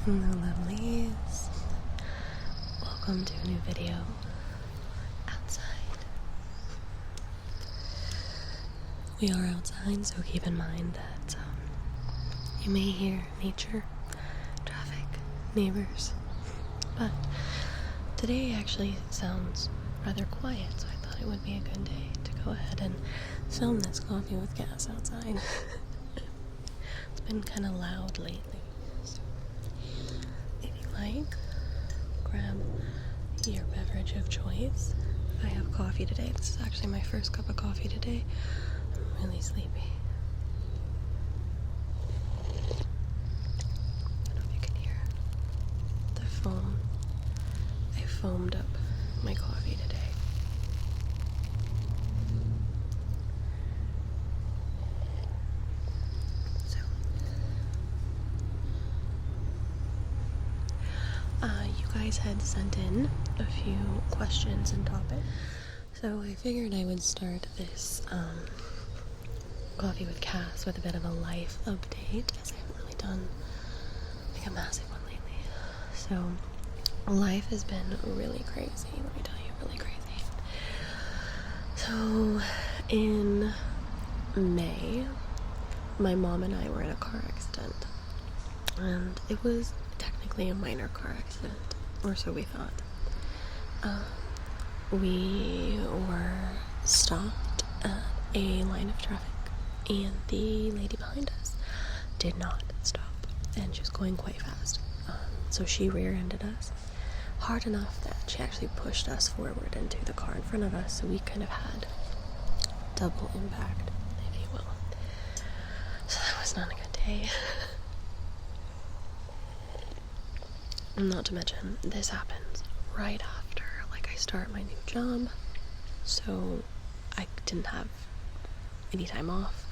Hello lovelies, welcome to a new video outside. We are outside, so keep in mind that you may hear nature, traffic, neighbors, but today actually sounds rather quiet, so I thought it would be a good day to go ahead and film this coffee with gas outside. It's been kind of loud lately. Grab your beverage of choice. I have coffee today. This is actually my first cup of coffee today. I'm really sleepy. I don't know if you can hear the foam. I foamed up my coffee today. You guys had sent in a few questions and topics, so I figured I would start this coffee with Cass with a bit of a life update, as I haven't really done like a massive one lately. So life has been really crazy, let me tell you, really crazy. So in May, my mom and I were in a car accident, and it was technically a minor car accident, or so we thought. We were stopped at a line of traffic, and the lady behind us did not stop, and she was going quite fast. So she rear-ended us hard enough that she actually pushed us forward into the car in front of us, so we kind of had double impact, if you will. So that was not a good day. Not to mention, this happens right after, like, I start my new job, so I didn't have any time off.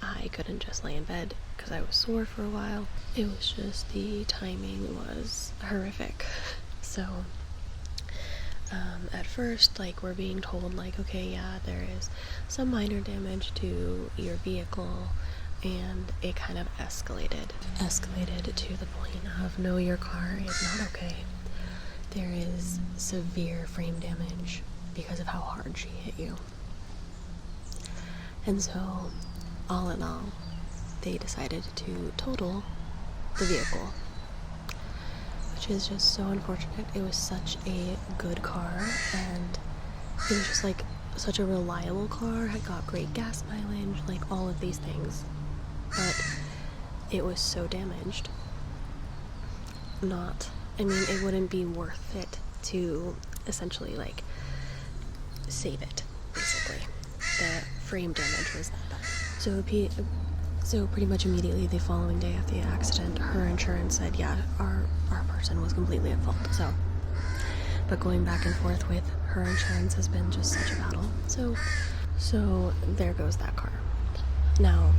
I couldn't just lay in bed because I was sore for a while. It was just, the timing was horrific. So, at first, like, we're being told, like, okay, yeah, there is some minor damage to your vehicle, and it kind of escalated to the point of, no, your car is not okay. There is severe frame damage because of how hard she hit you. And so, all in all, they decided to total the vehicle, which is just so unfortunate. It was such a good car, and it was just like such a reliable car. It got great gas mileage, like all of these things. But it was so damaged. It wouldn't be worth it to essentially, like, save it, basically. The frame damage was that bad. So pretty much immediately the following day after the accident, her insurance said, yeah, our person was completely at fault. But going back and forth with her insurance has been just such a battle. So there goes that car. Now,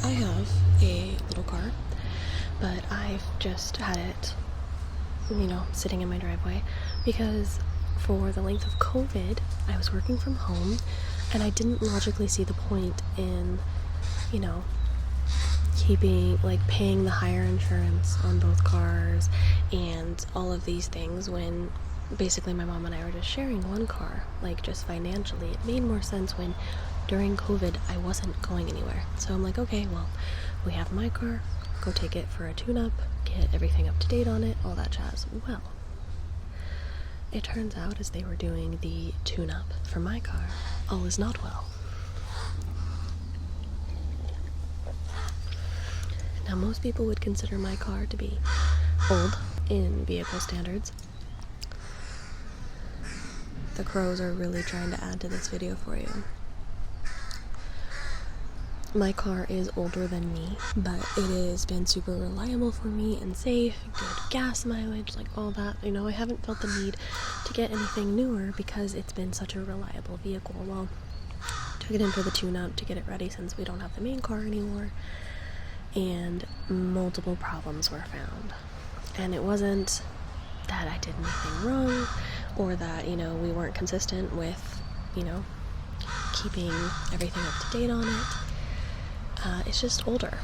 I have a little car, but I've just had it, sitting in my driveway because for the length of COVID, I was working from home, and I didn't logically see the point in, paying the higher insurance on both cars and all of these things when basically my mom and I were just sharing one car, like, just financially. It made more sense when during COVID I wasn't going anywhere. So I'm like, okay, well, we have my car, go take it for a tune-up, get everything up to date on it, all that jazz. Well, it turns out as they were doing the tune-up for my car, all is not well. Now, most people would consider my car to be old in vehicle standards. The crows are really trying to add to this video for you. My car is older than me, but it has been super reliable for me and safe, good gas mileage, like all that. I haven't felt the need to get anything newer because it's been such a reliable vehicle. Well, took it in for the tune-up to get it ready since we don't have the main car anymore, and multiple problems were found. And it wasn't that I did anything wrong, or that, we weren't consistent with, keeping everything up to date on it. It's just older.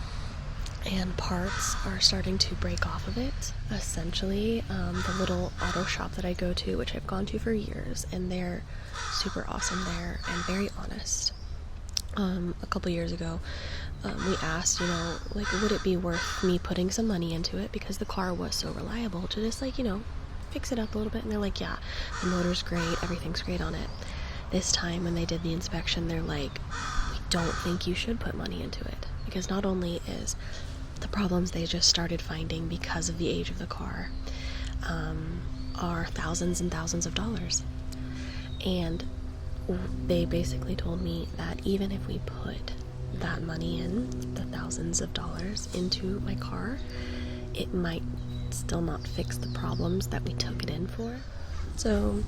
and parts are starting to break off of it. Essentially, the little auto shop that I go to, which I've gone to for years, and they're super awesome there and very honest. A couple years ago, we asked, like, would it be worth me putting some money into it because the car was so reliable to just, like, fix it up a little bit. And they're like, yeah, the motor's great, everything's great on it. This time when they did the inspection, they're like, we don't think you should put money into it, because not only is the problems they just started finding because of the age of the car are thousands and thousands of dollars, and they basically told me that even if we put that money in, the thousands of dollars into my car, it might still not fix the problems that we took it in for. So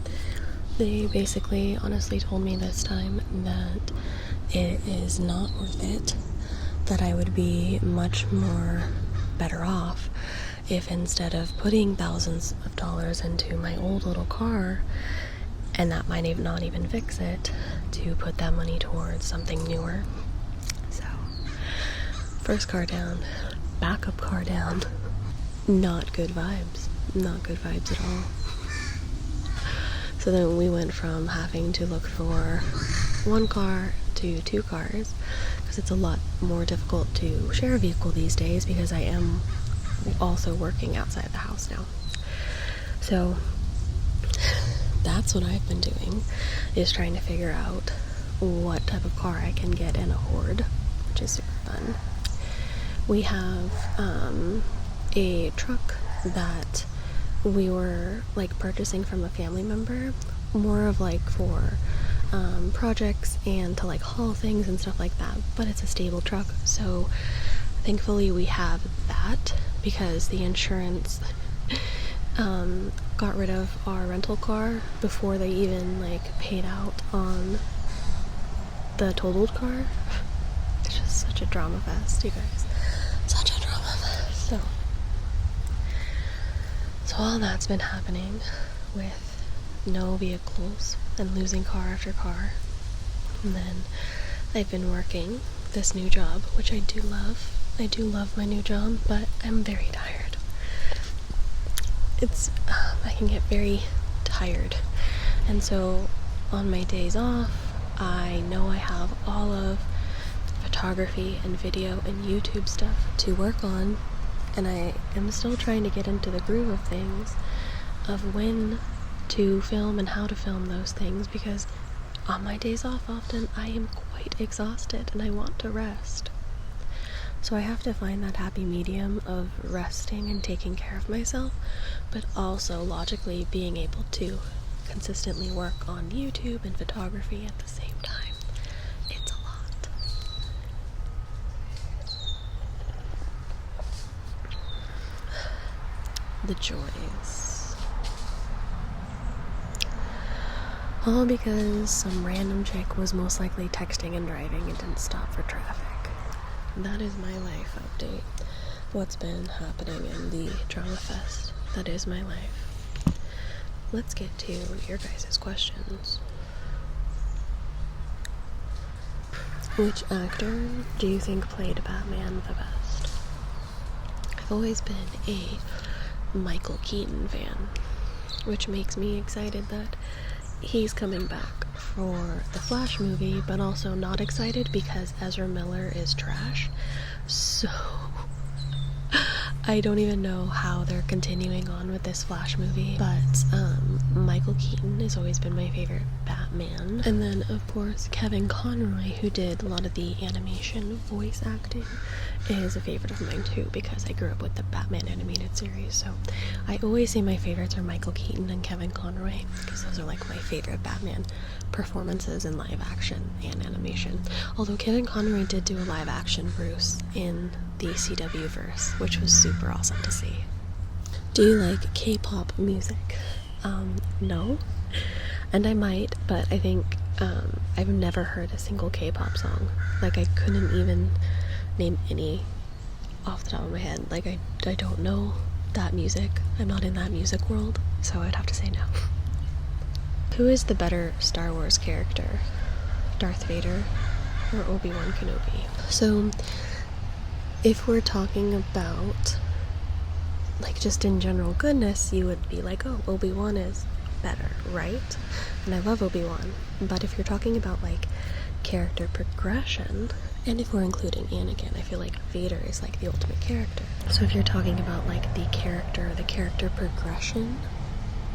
they basically honestly told me this time that it is not worth it, that I would be much more better off if, instead of putting thousands of dollars into my old little car, and that might not even fix it, to put that money towards something newer. So, first car down, backup car down. Not good vibes. Not good vibes at all. So then we went from having to look for one car to two cars, because it's a lot more difficult to share a vehicle these days, because I am also working outside the house now. So that's what I've been doing, is trying to figure out what type of car I can get and afford, which is super fun. We have a truck that we were like purchasing from a family member, more of like for projects and to like haul things and stuff like that, but it's a stable truck, so thankfully we have that, because the insurance got rid of our rental car before they even like paid out on the totaled car. It's just such a drama fest, you guys. Such a drama fest. So all that's been happening with no vehicles and losing car after car. And then I've been working this new job, which I do love. I do love my new job, but I'm very tired. I can get very tired. And so on my days off, I know I have all of photography and video and YouTube stuff to work on, and I am still trying to get into the groove of things, of when to film and how to film those things, because on my days off often I am quite exhausted and I want to rest. So I have to find that happy medium of resting and taking care of myself, but also logically being able to consistently work on YouTube and photography at the same time. It's a lot. The joys. All because some random chick was most likely texting and driving and didn't stop for traffic. That is my life update. What's been happening in the drama fest. That is my life. Let's get to your guys' questions. Which actor do you think played Batman the best? I've always been a Michael Keaton fan, which makes me excited that he's coming back for the Flash movie, but also not excited because Ezra Miller is trash. So I don't even know how they're continuing on with this Flash movie, but Michael Keaton has always been my favorite Batman. And then, of course, Kevin Conroy, who did a lot of the animation voice acting, is a favorite of mine too, because I grew up with the Batman animated series. So I always say my favorites are Michael Keaton and Kevin Conroy, because those are like my favorite Batman performances in live action and animation. Although Kevin Conroy did do a live action Bruce in the CW verse, which was super awesome to see. Do you like K-pop music? No. And I might, but I think I've never heard a single K-pop song. Like, I couldn't even name any off the top of my head. Like, I don't know that music. I'm not in that music world, so I'd have to say no. Who is the better Star Wars character? Darth Vader or Obi-Wan Kenobi? So if we're talking about like just in general goodness, you would be like, oh, Obi-Wan is better, right? And I love Obi-Wan. But if you're talking about like character progression, and if we're including Anakin, I feel like Vader is like the ultimate character. So if you're talking about like the character progression,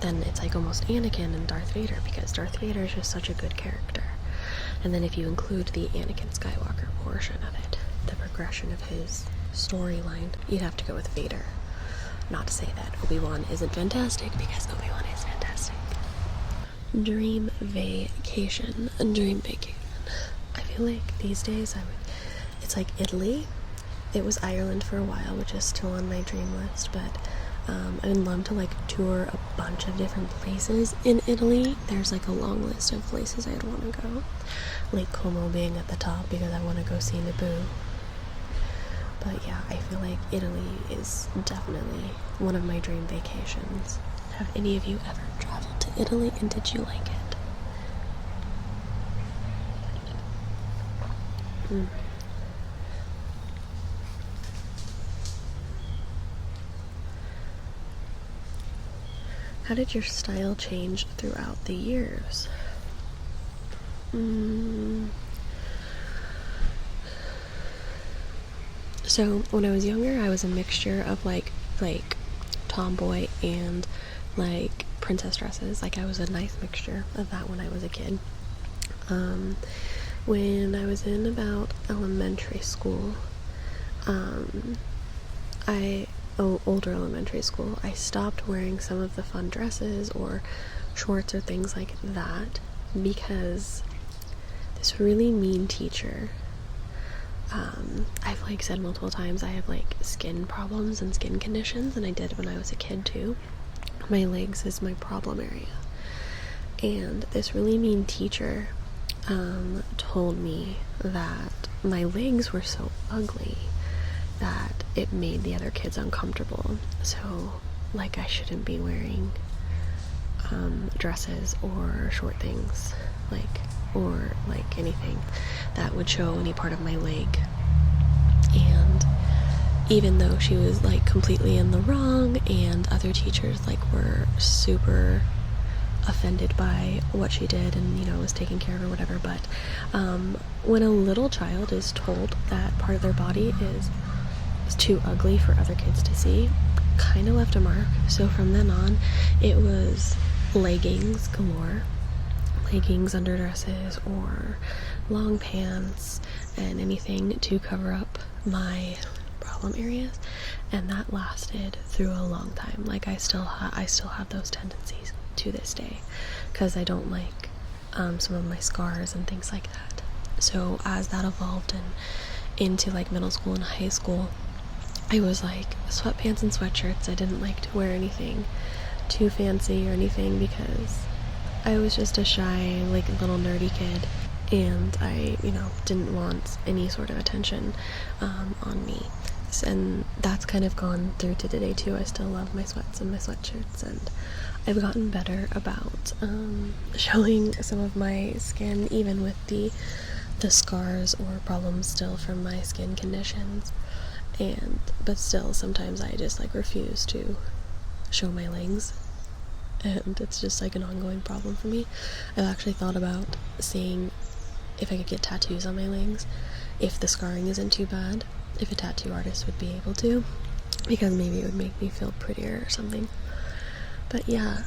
then it's like almost Anakin and Darth Vader, because Darth Vader is just such a good character. And then if you include the Anakin Skywalker portion of it, the progression of his storyline, you'd have to go with Vader. Not to say that Obi-Wan isn't fantastic, because Obi-Wan is fantastic. Dream vacation. I feel like these days it's like Italy. It was Ireland for a while, which is still on my dream list, but I would love to like tour a bunch of different places in Italy. There's like a long list of places I'd want to go. Lake Como being at the top, because I want to go see Naboo. But yeah, I feel like Italy is definitely one of my dream vacations. Have any of you ever traveled to Italy, and did you like it? How did your style change throughout the years? So when I was younger, I was a mixture of like tomboy and like princess dresses. Like I was a nice mixture of that when I was a kid. When I was in about elementary school, older elementary school, I stopped wearing some of the fun dresses or shorts or things like that, because this really mean teacher, I've like said multiple times, I have like skin problems and skin conditions, and I did when I was a kid too. My legs is my problem area, and this really mean teacher told me that my legs were so ugly that it made the other kids uncomfortable. So like I shouldn't be wearing dresses or short things, or anything that would show any part of my leg. And even though she was like completely in the wrong, and other teachers like were super offended by what she did and, you know, was taking care of or whatever, but when a little child is told that part of their body is too ugly for other kids to see, kind of left a mark. So from then on, it was leggings galore, leggings, underdresses, or long pants, and anything to cover up my problem areas. And that lasted through a long time. Like I still have those tendencies to this day, because I don't like some of my scars and things like that. So as that evolved and into like middle school and high school, I was like sweatpants and sweatshirts. I didn't like to wear anything too fancy or anything, because I was just a shy, like little nerdy kid, and I, you know, didn't want any sort of attention on me. And that's kind of gone through to today too. I still love my sweats and my sweatshirts, and I've gotten better about showing some of my skin, even with the scars or problems still from my skin conditions. But still, sometimes I just like refuse to show my legs, and it's just like an ongoing problem for me. I've actually thought about seeing if I could get tattoos on my legs, if the scarring isn't too bad, if a tattoo artist would be able to, because maybe it would make me feel prettier or something. But yeah,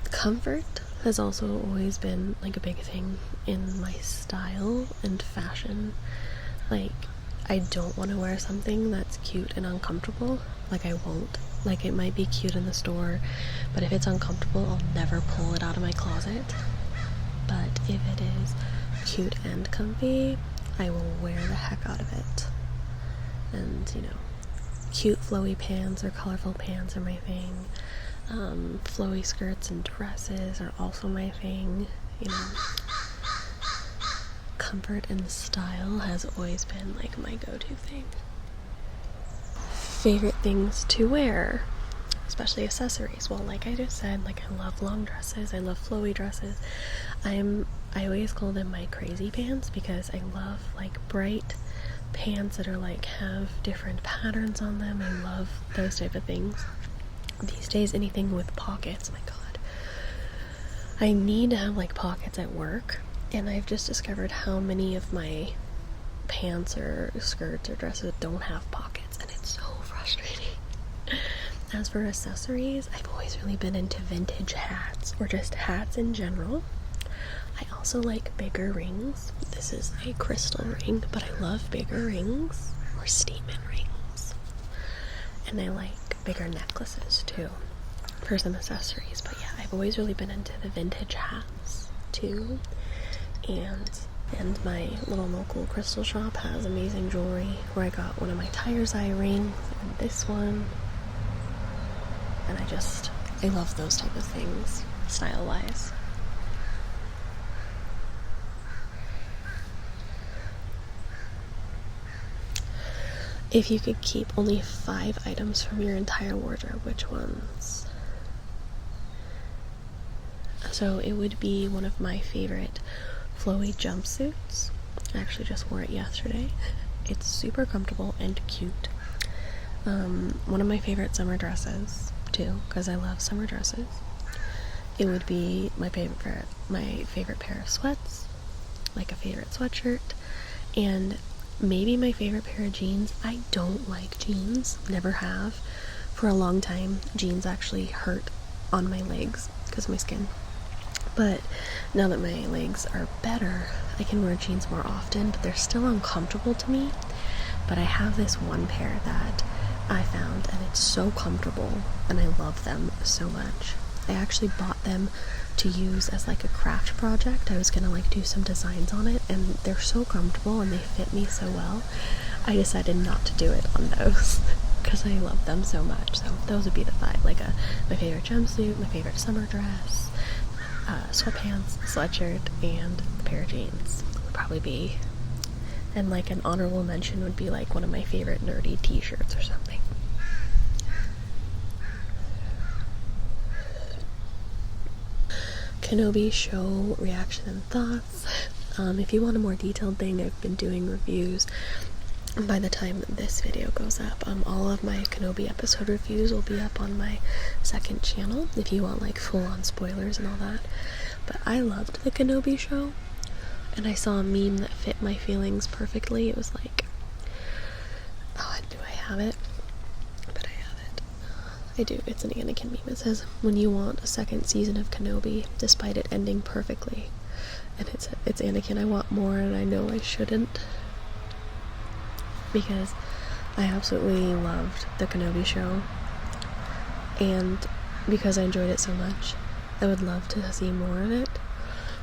comfort has also always been like a big thing in my style and fashion. Like, I don't want to wear something that's cute and uncomfortable. Like, I won't. Like, it might be cute in the store, but if it's uncomfortable, I'll never pull it out of my closet. But if it is cute and comfy, I will wear the heck out of it. And, you know, cute flowy pants or colorful pants are my thing. Flowy skirts and dresses are also my thing. You know, comfort and style has always been like my go-to thing. Favorite things to wear, especially accessories. Well, like I just said, like I love long dresses, I love flowy dresses. I always call them my crazy pants, because I love like bright pants that are like have different patterns on them. I love those type of things. These days, anything with pockets, my god, I need to have like pockets at work, and I've just discovered how many of my pants or skirts or dresses don't have pockets, and it's so frustrating. As for accessories, I've always really been into vintage hats, or just hats in general. I also like bigger rings. This is a crystal ring, but I love bigger rings, or statement rings. And I like bigger necklaces too, for some accessories. But yeah, I've always really been into the vintage hats too. And my little local crystal shop has amazing jewelry, where I got one of my tiger's eye rings and this one. And I love those type of things, style-wise. If you could keep only 5 items from your entire wardrobe, which ones? So it would be one of my favorite flowy jumpsuits. I actually just wore it yesterday. It's super comfortable and cute. One of my favorite summer dresses too, because I love summer dresses. It would be my favorite pair of sweats, like a favorite sweatshirt, and maybe my favorite pair of jeans. I don't like jeans, never have. For a long time, jeans actually hurt on my legs because of my skin. But now that my legs are better, I can wear jeans more often, but they're still uncomfortable to me. But I have this one pair that I found, and it's so comfortable, and I love them so much. I actually bought them to use as like a craft project. I was gonna like do some designs on it, and they're so comfortable and they fit me so well. I decided not to do it on those because I love them so much. So those would be the 5, like my favorite jumpsuit, my favorite summer dress, sweatpants, sweatshirt, and a pair of jeans would probably be. And like an honorable mention would be like one of my favorite nerdy t-shirts or something. Kenobi show reaction and thoughts. If you want a more detailed thing, I've been doing reviews. And by the time this video goes up, all of my Kenobi episode reviews will be up on my second channel if you want like full-on spoilers and all that. But I loved the Kenobi show, and I saw a meme that fit my feelings perfectly. It was like, oh, do I have it? But I have it. I do. It's an Anakin meme. It says, "When you want a second season of Kenobi, despite it ending perfectly." And it's Anakin. I want more, and I know I shouldn't, because I absolutely loved the Kenobi show, and because I enjoyed it so much, I would love to see more of it.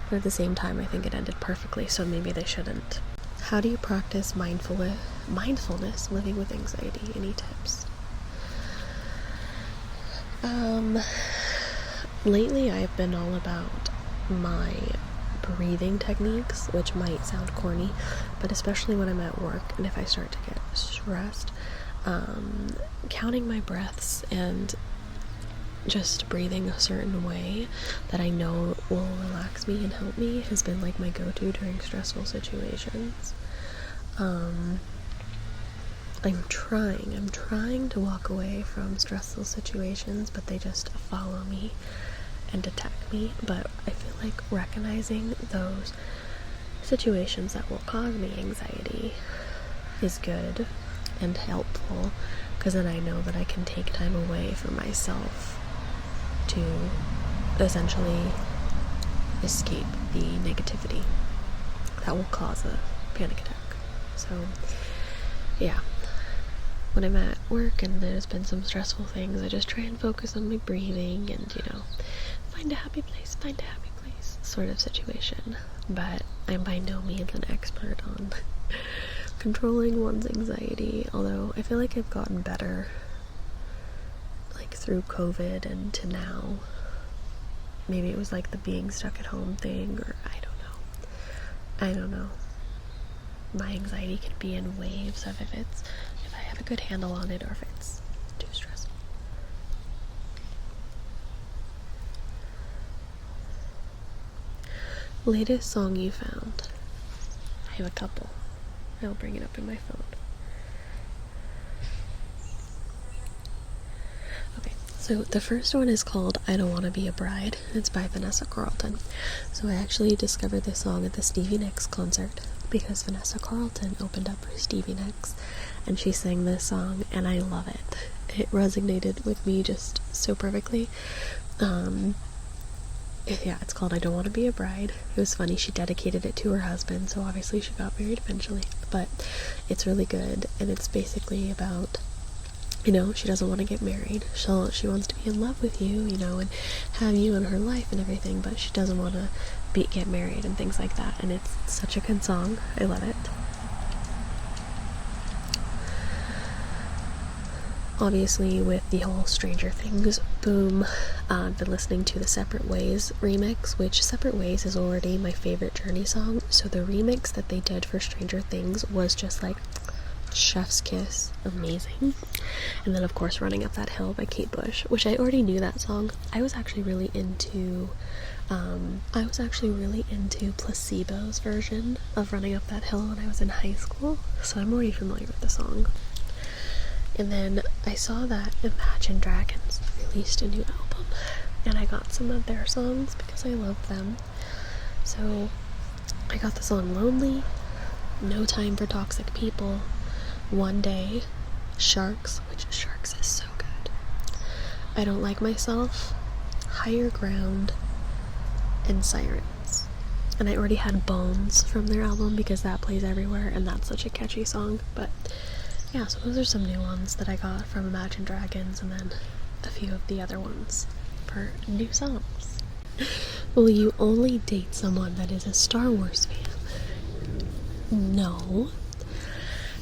But at the same time, I think it ended perfectly, so maybe they shouldn't. How do you practice mindfulness living with anxiety? Any tips? Lately I've been all about my breathing techniques, which might sound corny, but especially when I'm at work and if I start to get stressed, counting my breaths and just breathing a certain way that I know will relax me and help me has been like my go-to during stressful situations. I'm trying to walk away from stressful situations, but they just follow me and attack me. But I feel like recognizing those situations that will cause me anxiety is good and helpful, because then I know that I can take time away for myself to essentially escape the negativity that will cause a panic attack. So yeah, when I'm at work and there's been some stressful things, I just try and focus on my breathing and, find a happy place sort of situation. But I'm by no means an expert on controlling one's anxiety, although I feel like I've gotten better, like through COVID and to now. Maybe it was like the being stuck at home thing, or I don't know. My anxiety can be in waves of if I have a good handle on it or if it's too stressful. Latest song you found? I have a couple. I'll bring it up in my phone. Okay, so the first one is called I Don't Want to Be a Bride. It's by Vanessa Carlton. So I actually discovered this song at the Stevie Nicks concert because Vanessa Carlton opened up for Stevie Nicks and she sang this song, and I love it. It resonated with me just so perfectly. Yeah, it's called I Don't Want to Be a Bride. It was funny, she dedicated it to her husband, so obviously she got married eventually, but it's really good, and it's basically about, you know, she doesn't want to get married. She wants to be in love with you, you know, and have you in her life and everything, but she doesn't want to get married and things like that, and it's such a good song. I love it. Obviously, with the whole Stranger Things boom, I've been listening to the Separate Ways remix, which Separate Ways is already my favorite Journey song, so the remix that they did for Stranger Things was just like chef's kiss, amazing. And then of course Running Up That Hill by Kate Bush, which I already knew that song. I was actually really into Placebo's version of Running Up That Hill when I was in high school, so I'm already familiar with the song. And then I saw that Imagine Dragons released a new album, and I got some of their songs because I love them. So I got the song Lonely, No Time for Toxic People, One Day, Sharks, which Sharks is so good, I Don't Like Myself, Higher Ground, and Sirens. And I already had Bones from their album because that plays everywhere, and that's such a catchy song. But yeah, so those are some new ones that I got from Imagine Dragons, and then a few of the other ones for new songs. Will you only date someone that is a Star Wars fan? No.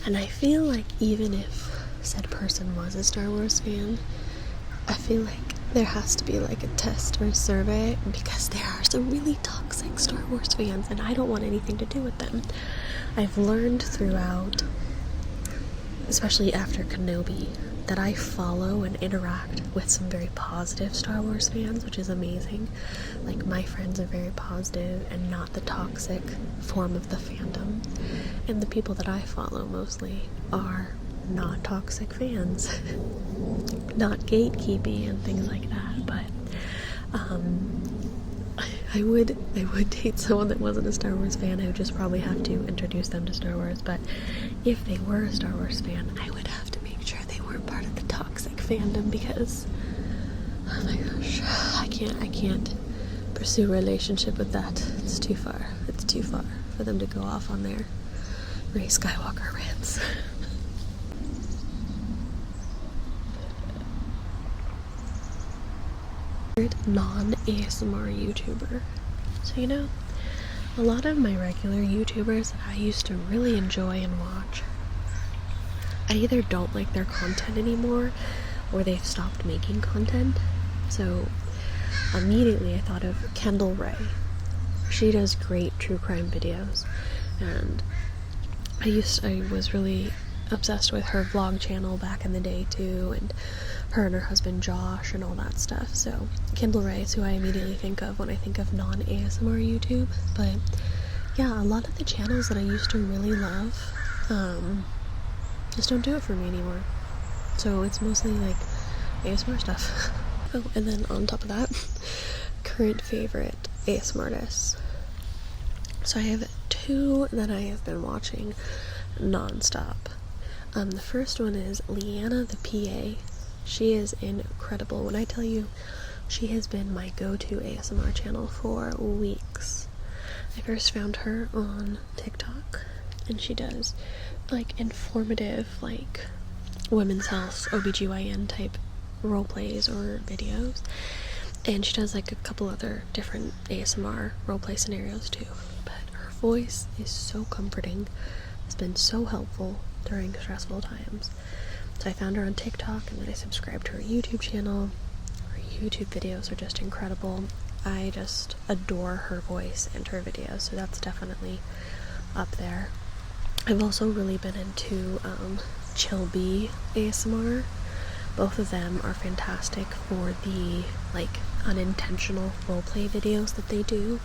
And I feel like even if said person was a Star Wars fan, I feel like there has to be like a test or a survey, because there are some really toxic Star Wars fans and I don't want anything to do with them. I've learned throughout, especially after Kenobi, that I follow and interact with some very positive Star Wars fans, which is amazing. Like, my friends are very positive and not the toxic form of the fandom. And the people that I follow mostly are not toxic fans. Not gatekeeping and things like that, but I would date someone that wasn't a Star Wars fan. I would just probably have to introduce them to Star Wars, but if they were a Star Wars fan, I would have to make sure they weren't part of the toxic fandom, because oh my gosh, I can't pursue a relationship with that. It's too far for them to go off on their Rey Skywalker rants. Non-ASMR YouTuber. So, you know, a lot of my regular YouTubers that I used to really enjoy and watch, I either don't like their content anymore or they've stopped making content. So immediately I thought of Kendall Ray. She does great true crime videos, and I was really obsessed with her vlog channel back in the day too, and her and her husband Josh and all that stuff. So Kendall Ray is who I immediately think of when I think of non-ASMR YouTube. But yeah, a lot of the channels that I used to really love just don't do it for me anymore. So it's mostly like ASMR stuff. Oh, and then on top of that, current favorite ASMRtists. So I have two that I have been watching non-stop. The first one is Leanna the PA. She is incredible. When I tell you, she has been my go-to ASMR channel for weeks. I first found her on TikTok, and she does like informative, like women's health, OBGYN type role plays or videos, and she does like a couple other different ASMR role play scenarios too. But her voice is so comforting. It's been so helpful during stressful times. So I found her on TikTok, and then I subscribed to her YouTube channel. Her YouTube videos are just incredible. I just adore her voice and her videos, so that's definitely up there. I've also really been into Chill B ASMR. Both of them are fantastic for the like unintentional roleplay videos that they do.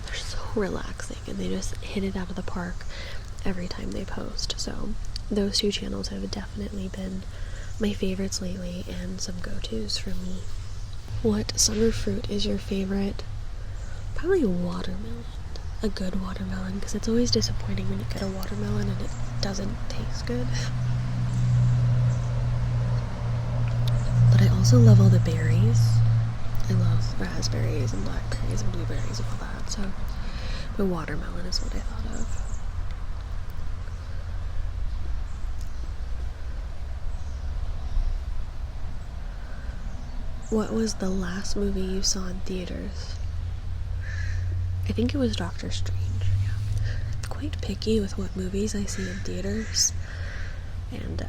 They're so relaxing, and they just hit it out of the park. every time they post. So those two channels have definitely been my favorites lately and some go-tos for me. What summer fruit is your favorite? Probably watermelon. A good watermelon, because it's always disappointing when you get a watermelon and it doesn't taste good. But I also love all the berries. I love raspberries and blackberries and blueberries and all that, so the watermelon is what I thought of. What was the last movie you saw in theaters? I think it was Doctor Strange. Yeah. I'm quite picky with what movies I see in theaters, and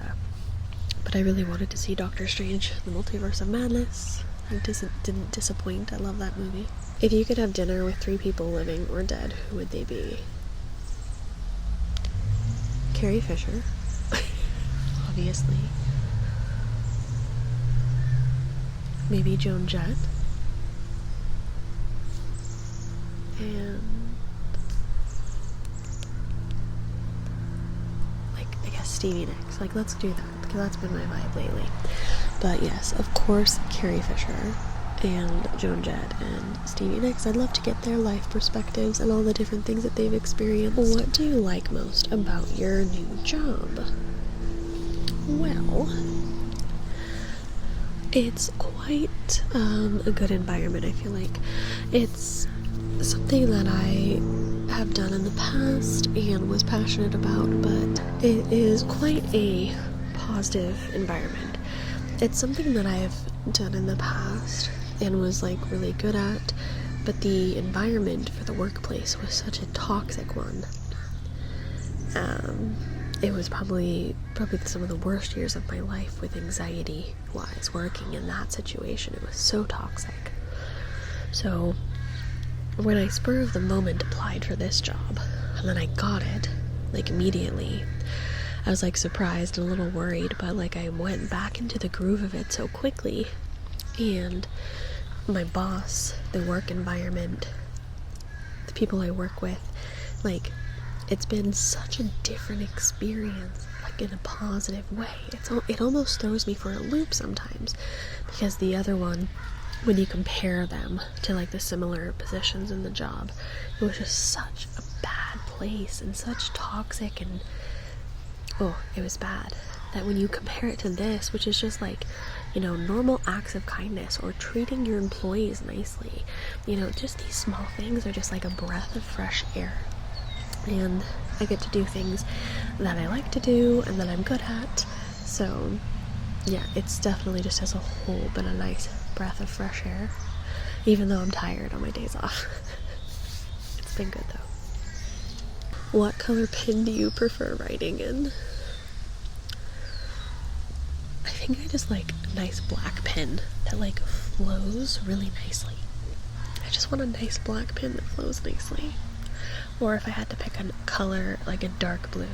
but I really wanted to see Doctor Strange, The Multiverse of Madness. It didn't disappoint. I love that movie. If you could have dinner with 3 people, living or dead, who would they be? Carrie Fisher, obviously. Maybe Joan Jett. And like, I guess Stevie Nicks. Like, let's do that, because that's been my vibe lately. But yes, of course, Carrie Fisher and Joan Jett and Stevie Nicks. I'd love to get their life perspectives and all the different things that they've experienced. What do you like most about your new job? Well, it's quite a good environment. I feel like it's something that I have done in the past and was passionate about, but it is quite a positive environment. It's something that I've done in the past and was like really good at, but the environment for the workplace was such a toxic one. It was probably some of the worst years of my life with anxiety wise working in that situation. It was so toxic. So when I spur of the moment applied for this job, and then I got it, like immediately, I was like surprised and a little worried, but like I went back into the groove of it so quickly, and my boss, the work environment, the people I work with, like, it's been such a different experience, like in a positive way. It almost throws me for a loop sometimes, because the other one, when you compare them to like the similar positions in the job, it was just such a bad place and such toxic, and it was bad, that when you compare it to this, which is just like, you know, normal acts of kindness or treating your employees nicely, you know, just these small things are just like a breath of fresh air. And I get to do things that I like to do and that I'm good at. So yeah, it's definitely just as a whole been a nice breath of fresh air, even though I'm tired on my days off. It's been good though. What color pen do you prefer writing in? I think I just like a nice black pen that like flows really nicely. I just want a nice black pen that flows nicely. Or if I had to pick a color, like a dark blue,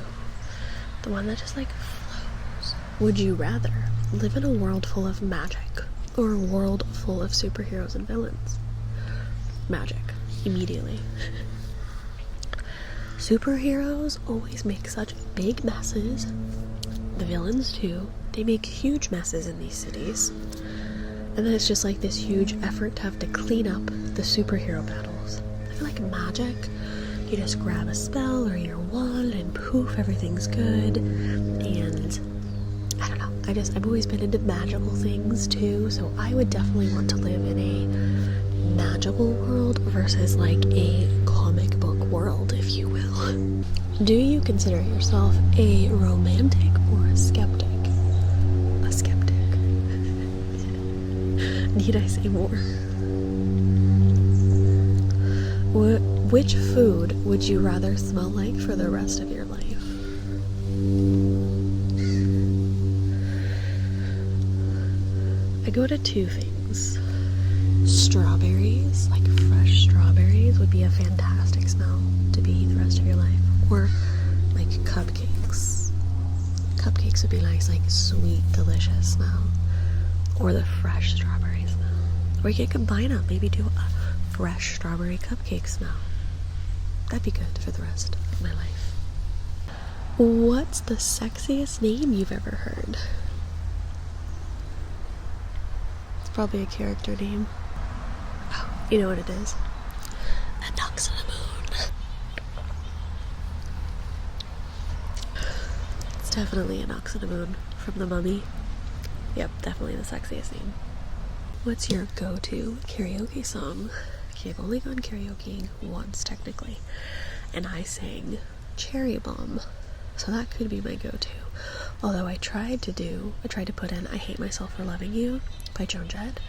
the one that just like flows. Would you rather live in a world full of magic or a world full of superheroes and villains? Magic, immediately. Superheroes always make such big messes. The villains too. They make huge messes in these cities. And then it's just like this huge effort to have to clean up the superhero battles. I feel like magic, you just grab a spell or your wand and poof, everything's good. And I don't know, I've always been into magical things too, so I would definitely want to live in a magical world versus like a comic book world, if you will. Do you consider yourself a romantic or a skeptic? A skeptic. Need I say more? Which food would you rather smell like for the rest of your life? I go to 2 things. Strawberries, like fresh strawberries, would be a fantastic smell to be the rest of your life. Or like cupcakes. Cupcakes would be nice, like sweet, delicious smell. Or the fresh strawberry smell. Or you can combine them, maybe do a fresh strawberry cupcake smell. That'd be good for the rest of my life. What's the sexiest name you've ever heard? It's probably a character name. Oh, you know what it is? A knocks on the moon. It's definitely a knocks on the moon from The Mummy. Yep, definitely the sexiest name. What's your go-to karaoke song? Okay, I've only gone karaoke once technically, and I sang Cherry Bomb, so that could be my go-to. Although I tried to put in I Hate Myself for Loving You by Joan Jett,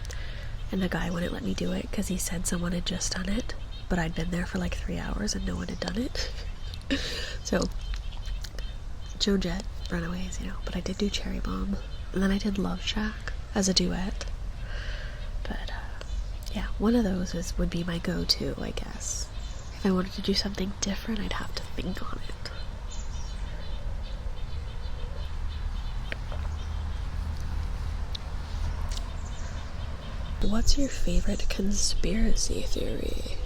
and the guy wouldn't let me do it because he said someone had just done it, but I'd been there for like 3 hours and no one had done it. So Joan Jett, Runaways, but I did do Cherry Bomb, and then I did Love Shack as a duet. But yeah, one of those would be my go-to, I guess. If I wanted to do something different, I'd have to think on it. What's your favorite conspiracy theory?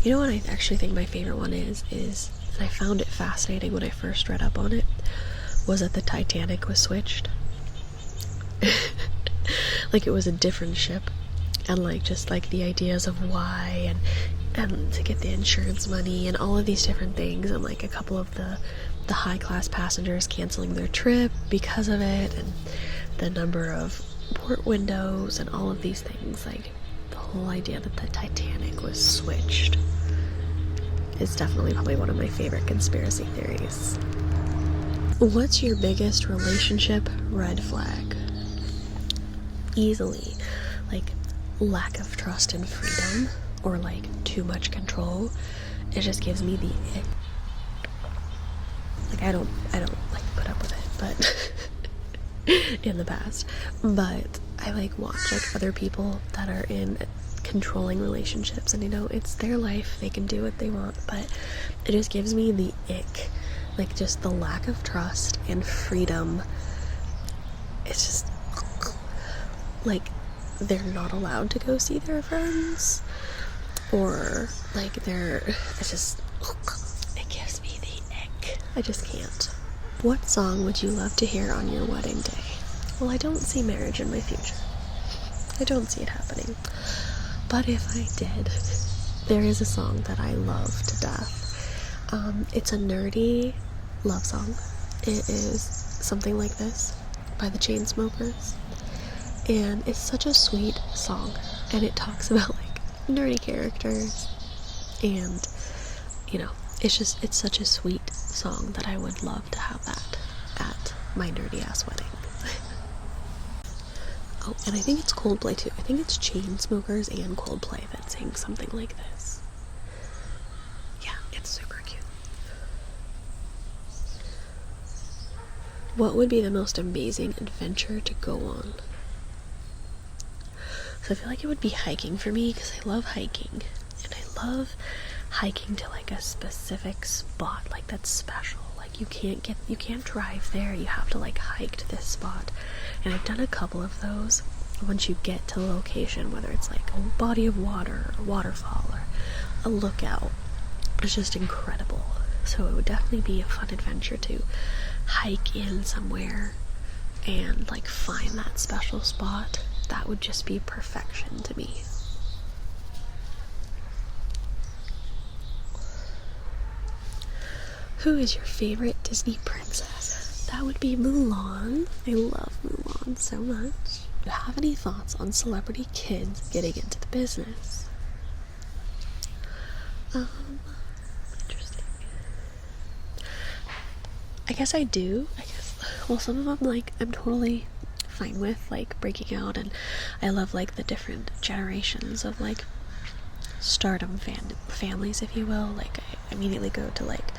You know what I actually think my favorite one is, and I found it fascinating when I first read up on it, was that the Titanic was switched. Like it was a different ship, and like just like the ideas of why, and to get the insurance money and all of these different things, and like a couple of the high class passengers canceling their trip because of it, and the number of port windows and all of these things. Like the whole idea that the Titanic was switched is definitely probably one of my favorite conspiracy theories. What's your biggest relationship red flag? Easily, like lack of trust and freedom, or like too much control. It just gives me the ick. Like I don't like put up with it, but in the past. But I like watch like other people that are in controlling relationships, and it's their life, they can do what they want, but it just gives me the ick. Like just the lack of trust and freedom. It's just like they're not allowed to go see their friends, or like it's just, it gives me the ick. I just can't. What song would you love to hear on your wedding day? Well, I don't see marriage in my future. I don't see it happening. But if I did, there is a song that I love to death. It's a nerdy love song. It is Something Like This by the Chainsmokers. And it's such a sweet song, and it talks about like nerdy characters, and it's such a sweet song that I would love to have that at my nerdy ass wedding. Oh, and I think it's Coldplay too. I think it's Chainsmokers and Coldplay that sing Something Like This. Yeah, it's super cute. What would be the most amazing adventure to go on? So I feel like it would be hiking for me, because I love hiking, and I love hiking to like a specific spot, like that's special. Like you can't drive there, you have to like hike to this spot. And I've done a couple of those. Once you get to the location, whether it's like a body of water, or waterfall, or a lookout, it's just incredible. So it would definitely be a fun adventure to hike in somewhere and like find that special spot. That would just be perfection to me. Who is your favorite Disney princess? That would be Mulan. I love Mulan so much. Do you have any thoughts on celebrity kids getting into the business? Interesting. I guess I do. Well, some of them, like, I'm totally fine with, like, breaking out, and I love, like, the different generations of, like, stardom families, if you will. Like, I immediately go to, like,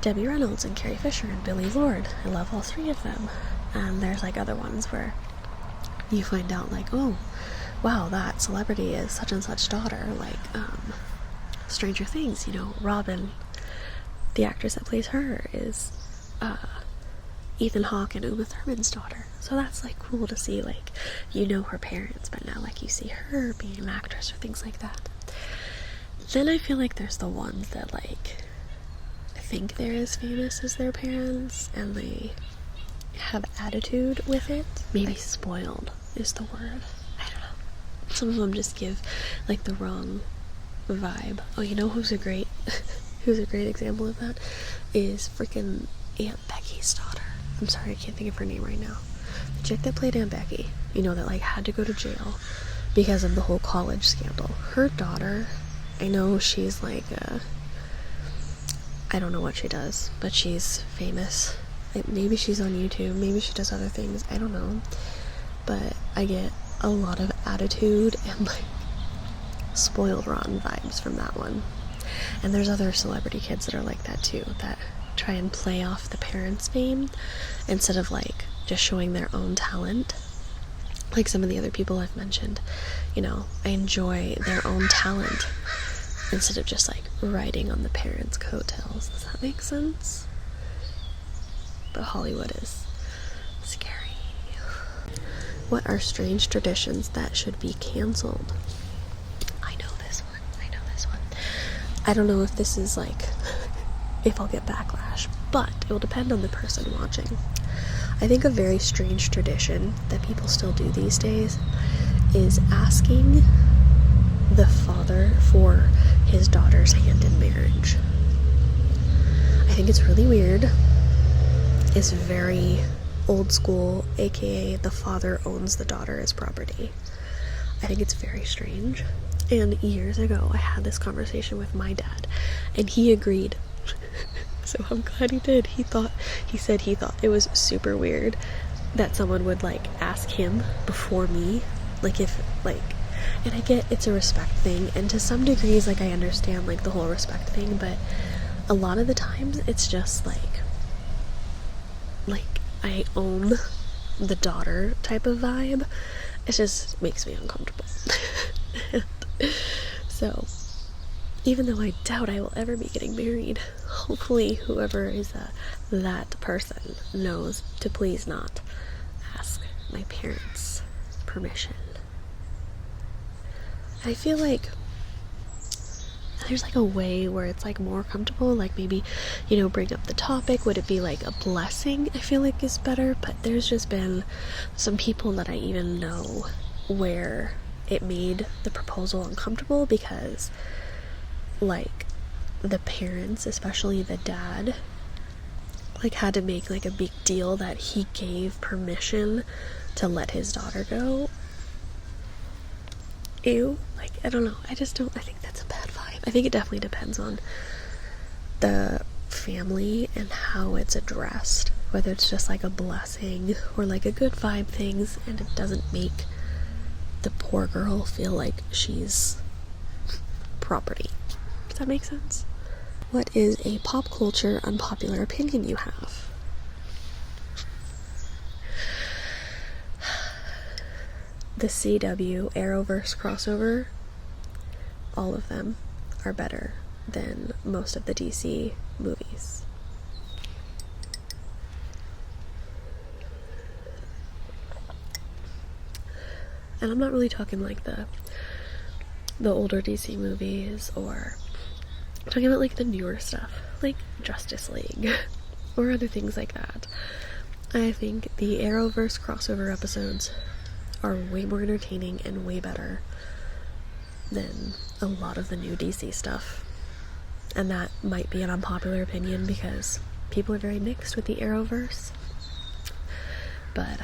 Debbie Reynolds and Carrie Fisher and Billie Lourd. I love all three of them. And there's, like, other ones where you find out, like, oh, wow, that celebrity is such and such daughter. Like, Stranger Things, Robin, the actress that plays her, is, Ethan Hawke and Uma Thurman's daughter. So that's like cool to see, like, her parents, but now like you see her being an actress or things like that. Then I feel like there's the ones that like think they're as famous as their parents and they have attitude with it. Maybe spoiled is the word. I don't know. Some of them just give like the wrong vibe. Oh, you know who's a great example of that is freaking Aunt Becky's daughter. I'm sorry, I can't think of her name right now. The chick that played Aunt Becky, you know, that like had to go to jail because of the whole college scandal. Her daughter, I know she's like I don't know what she does, but she's famous. Maybe she's on YouTube, maybe she does other things, I don't know. But I get a lot of attitude and like spoiled rotten vibes from that one. And there's other celebrity kids that are like that too, that try and play off the parents' fame instead of like just showing their own talent. Like some of the other people I've mentioned, you know, I enjoy their own talent instead of just like riding on the parents' coattails. Does that make sense? But Hollywood is scary. What are strange traditions that should be canceled? I know this one. I don't know if this is like if I'll get backlash, but it will depend on the person watching. I think a very strange tradition that people still do these days is asking the father for his daughter's hand in marriage. I think it's really weird. It's very old school, aka the father owns the daughter as property. I think it's very strange. And years ago, I had this conversation with my dad, and he agreed. So I'm glad he did. He said he thought it was super weird that someone would like ask him before me, like if like, and I get it's a respect thing, and to some degrees like I understand like the whole respect thing, but a lot of the times it's just like I own the daughter type of vibe. It just makes me uncomfortable. So even though I doubt I will ever be getting married, hopefully whoever is that person knows to please not ask my parents' permission. I feel like there's like a way where it's like more comfortable, like maybe, you know, bring up the topic. Would it be like a blessing? I feel like is better, but there's just been some people that I even know where it made the proposal uncomfortable because like the parents, especially the dad, like had to make like a big deal that he gave permission to let his daughter go. Ew. Like, I don't know. I think that's a bad vibe. I think it definitely depends on the family and how it's addressed. Whether it's just like a blessing or like a good vibe things, and it doesn't make the poor girl feel like she's property. Does that make sense? What is a pop culture unpopular opinion you have? The CW Arrowverse crossover, all of them are better than most of the DC movies. And I'm not really talking like the older DC movies, or I'm talking about like the newer stuff, like Justice League or other things like that. I think the Arrowverse crossover episodes are way more entertaining and way better than a lot of the new DC stuff. And that might be an unpopular opinion because people are very mixed with the Arrowverse. But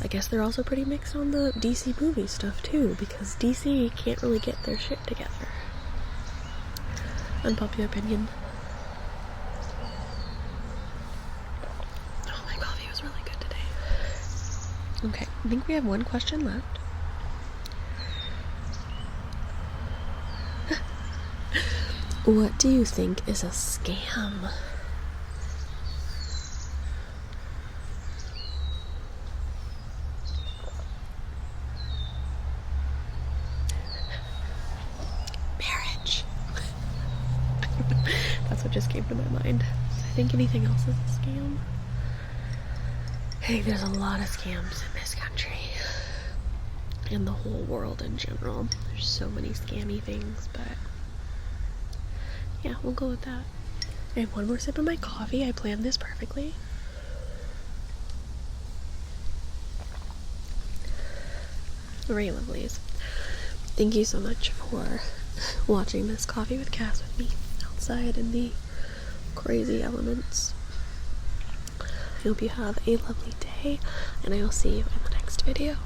I guess they're also pretty mixed on the DC movie stuff too, because DC can't really get their shit together. Unpopular opinion. Oh, my coffee was really good today. Okay, I think we have one question left. What do you think is a scam? Marriage. That's what just came to my mind. I think anything else is a scam. I think there's a lot of scams in this country. In the whole world in general. There's so many scammy things, but yeah, we'll go with that. I have one more sip of my coffee. I planned this perfectly. Alright, lovelies. Thank you so much for watching this Coffee with Cass with me outside in the crazy elements. I hope you have a lovely day, and I will see you in the next video.